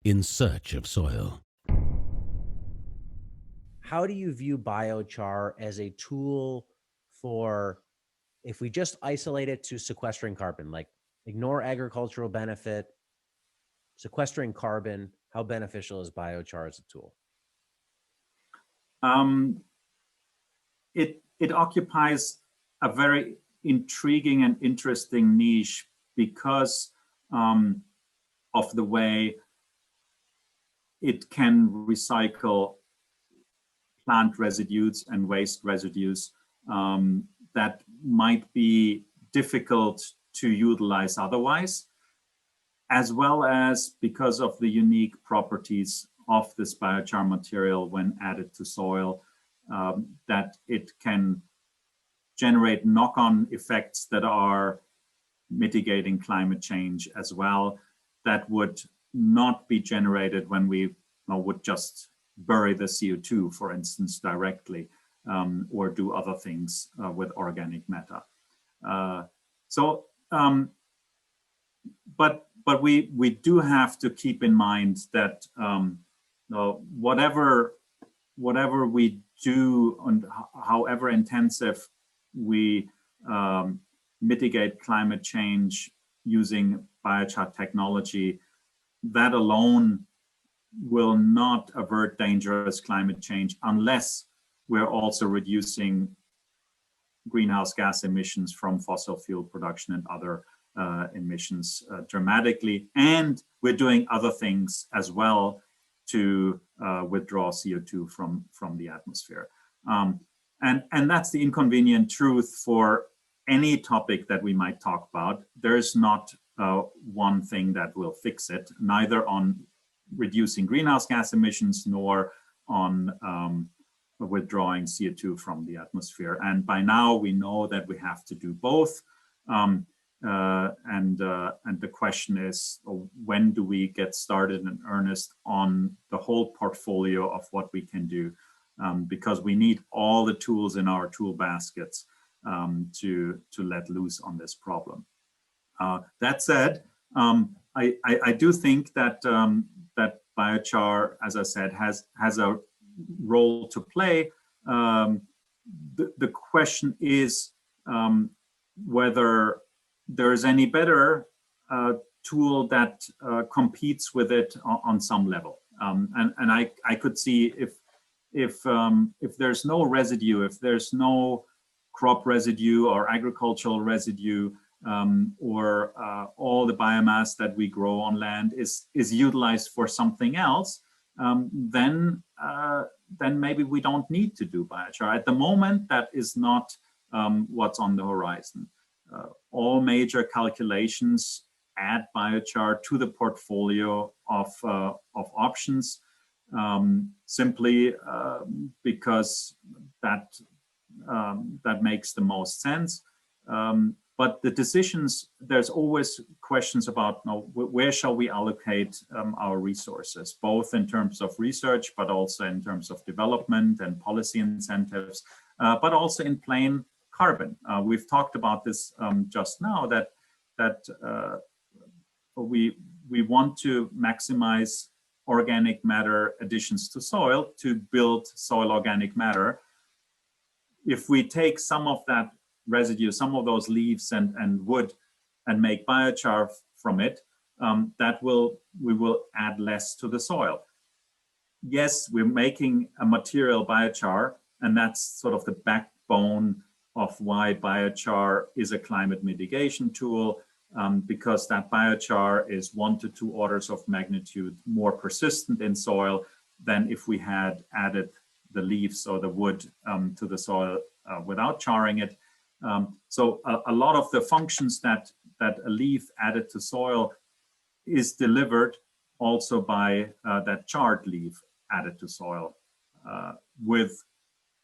in search of soil. How do you view biochar as a tool for, if we just isolate it to sequestering carbon, like ignore agricultural benefit, sequestering carbon, how beneficial is biochar as a tool? Um, it occupies a very intriguing and interesting niche because of the way it can recycle plant residues and waste residues that might be difficult to utilize otherwise, as well as because of the unique properties of this biochar material when added to soil, that it can generate knock-on effects that are mitigating climate change as well, that would not be generated when we would just bury the CO2, for instance, directly, or do other things with organic matter. But we do have to keep in mind that whatever we do and however intensive we mitigate climate change using biochar technology, that alone will not avert dangerous climate change unless we're also reducing greenhouse gas emissions from fossil fuel production and other emissions dramatically. And we're doing other things as well to withdraw CO2 from the atmosphere. And that's the inconvenient truth for any topic that we might talk about. There's not one thing that will fix it, neither on reducing greenhouse gas emissions nor on withdrawing CO2 from the atmosphere. And by now we know that we have to do both. And the question is, when do we get started in earnest on the whole portfolio of what we can do? Because we need all the tools in our tool baskets to let loose on this problem. That said, I do think that that biochar, as I said, has a role to play. The question is whether there is any better tool that competes with it on some level. And I could see if there's no residue, if there's no crop residue or agricultural residue, or all the biomass that we grow on land is utilized for something else, then maybe we don't need to do biochar. At the moment, that is not what's on the horizon. All major calculations add biochar to the portfolio of options, simply because that makes the most sense. But the decisions, there's always questions about where shall we allocate our resources, both in terms of research, but also in terms of development and policy incentives, but also in plain carbon. We've talked about this just now, that we want to maximize organic matter additions to soil to build soil organic matter. If we take some of that residue, some of those leaves and wood, and make biochar from it, we will add less to the soil. Yes, we're making a material biochar, and that's sort of the backbone of why biochar is a climate mitigation tool, because that biochar is 1 to 2 orders of magnitude more persistent in soil than if we had added the leaves or the wood to the soil without charring it. So a lot of the functions that a leaf added to soil is delivered also by that charred leaf added to soil, with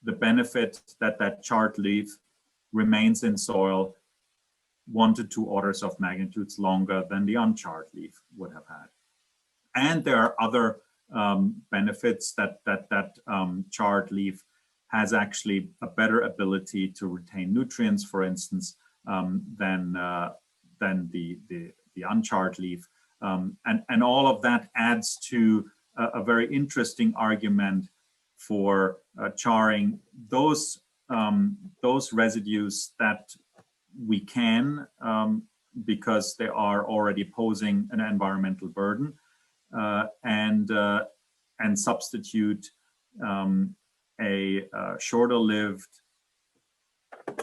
the benefit that that charred leaf remains in soil 1 to 2 orders of magnitudes longer than the uncharred leaf would have had. And there are other benefits that charred leaf has actually a better ability to retain nutrients, for instance, than the uncharred leaf. And all of that adds to a very interesting argument for charring those residues that we can, because they are already posing an environmental burden, and substitute a shorter-lived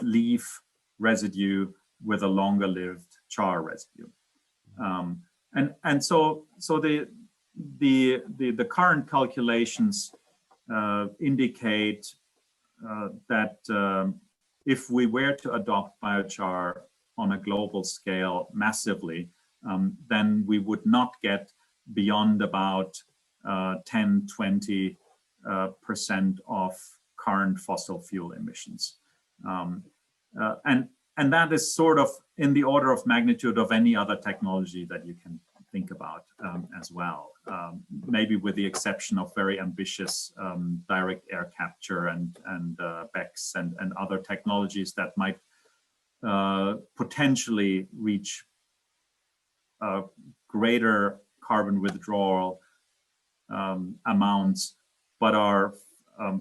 leaf residue with a longer-lived char residue. And so the current calculations indicate that if we were to adopt biochar on a global scale massively, then we would not get beyond about 10-20% of current fossil fuel emissions. And that is sort of in the order of magnitude of any other technology that you can think about as well, maybe with the exception of very ambitious direct air capture and BECCS and other technologies that might potentially reach greater carbon withdrawal amounts, but are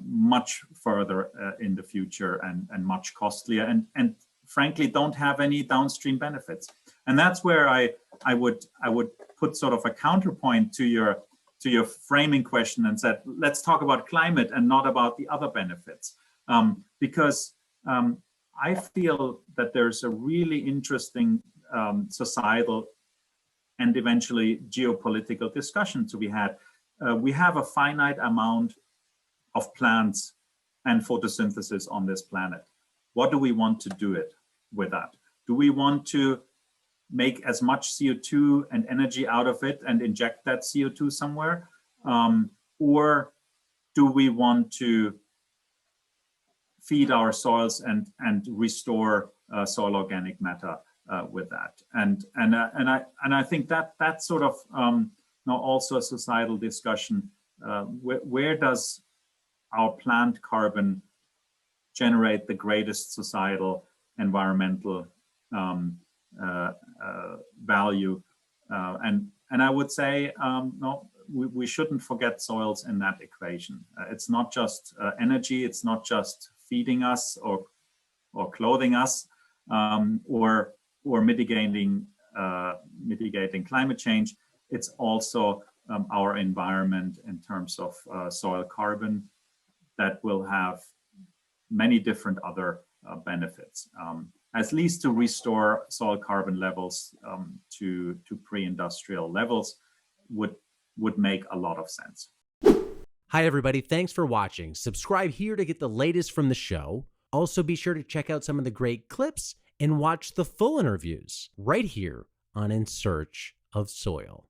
much further in the future and much costlier, and frankly don't have any downstream benefits. And that's where I would put sort of a counterpoint to your framing question and said, let's talk about climate and not about the other benefits, because I feel that there's a really interesting societal and eventually geopolitical discussion to be had. We have a finite amount of plants and photosynthesis on this planet. What do we want to do with that? Do we want to make as much CO2 and energy out of it and inject that CO2 somewhere? Or do we want to feed our soils and restore soil organic matter with that? And I think that's sort of now also a societal discussion. Where does our plant carbon generate the greatest societal environmental value? And I would say no, we shouldn't forget soils in that equation. It's not just energy, it's not just feeding us or clothing us, or mitigating climate change. It's also our environment in terms of soil carbon that will have many different other benefits, at least to restore soil carbon levels to pre-industrial levels would make a lot of sense. Hi, everybody. Thanks for watching. Subscribe here to get the latest from the show. Also, be sure to check out some of the great clips and watch the full interviews right here on In Search of Soil.